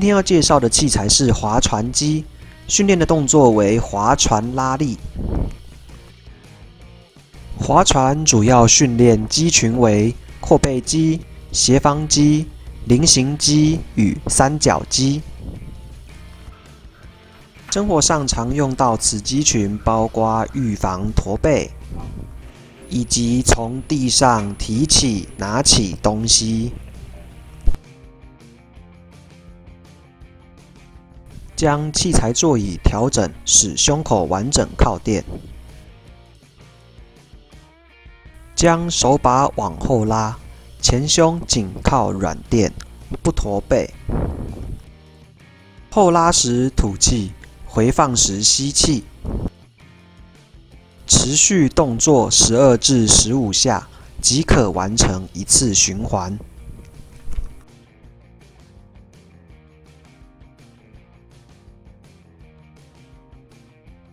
今天要介绍的器材是划船机，训练的动作为划船拉力。划船主要训练肌群为阔背肌、斜方肌、菱形肌与三角肌。生活上常用到此肌群，包括预防驼背，以及从地上提起、拿起东西。将器材座椅调整，使胸口完整靠垫。将手把往后拉，前胸紧靠软垫，不驼背。后拉时吐气，回放时吸气。持续动作12至15下，即可完成一次循环。